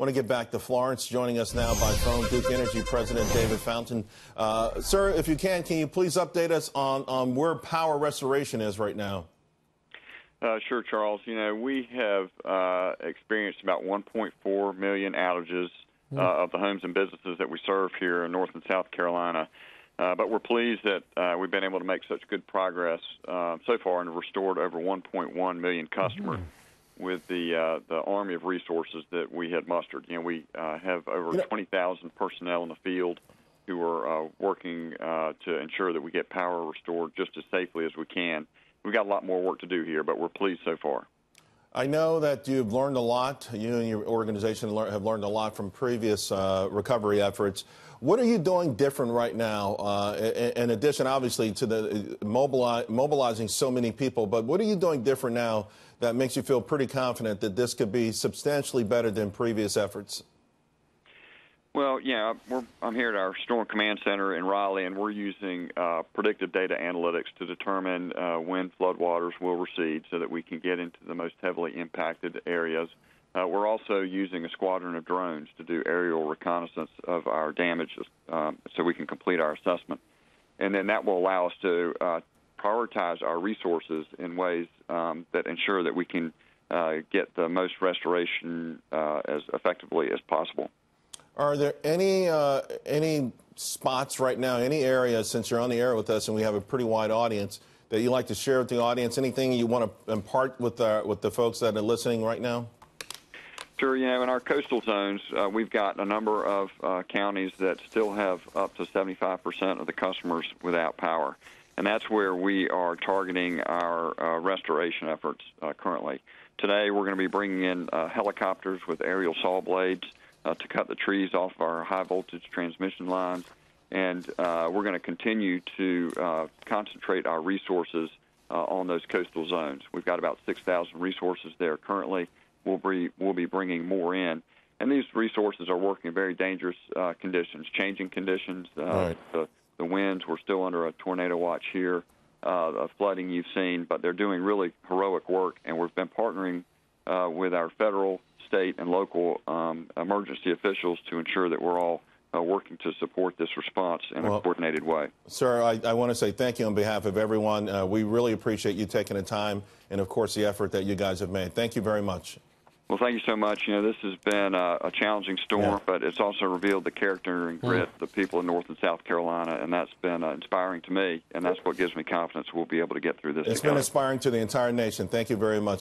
want to get back to Florence. Joining us now by phone, Duke Energy President David Fountain. Sir, if you can you please update us on where power restoration is right now? Sure, Charles. You know, we have experienced about 1.4 million outages of the homes and businesses that we serve here in North and South Carolina. But we're pleased that we've been able to make such good progress so far and restored over 1.1 million customers with the army of resources that we had mustered. You know, we have over 20,000 personnel in the field who are working to ensure that we get power restored just as safely as we can. We've got a lot more work to do here, but we're pleased so far. I know that you've learned a lot. You and your organization have learned a lot from previous recovery efforts. What are you doing different right now, in addition, obviously, to the mobilizing so many people, but what are you doing different now that makes you feel pretty confident that this could be substantially better than previous efforts? Well, yeah, I'm here at our Storm Command Center in Raleigh, and we're using predictive data analytics to determine when floodwaters will recede so that we can get into the most heavily impacted areas. We're also using a squadron of drones to do aerial reconnaissance of our damage so we can complete our assessment. And then that will allow us to prioritize our resources in ways that ensure that we can get the most restoration as effectively as possible. Are there any spots right now, any areas, since you're on the air with us and we have a pretty wide audience, that you'd like to share with the audience? Anything you want to impart with the folks that are listening right now? Sure. You know, in our coastal zones, we've got a number of counties that still have up to 75% of the customers without power. And that's where we are targeting our restoration efforts currently. Today, we're going to be bringing in helicopters with aerial saw blades to cut the trees off our high-voltage transmission lines. And we're going to continue to concentrate our resources on those coastal zones. We've got about 6,000 resources there currently. We'll be bringing more in. And these resources are working in very dangerous conditions, changing conditions. Right. The winds, we're still under a tornado watch here, the flooding you've seen, but they're doing really heroic work. And we've been partnering with our federal, state, and local emergency officials to ensure that we're all working to support this response in a coordinated way. Sir, I want to say thank you on behalf of everyone. We really appreciate you taking the time and, of course, the effort that you guys have made. Thank you very much. Well, thank you so much. You know, this has been a challenging storm, but it's also revealed the character and grit of the people in North and South Carolina, and that's been inspiring to me, and that's what gives me confidence we'll be able to get through this. It's been inspiring to the entire nation. Thank you very much.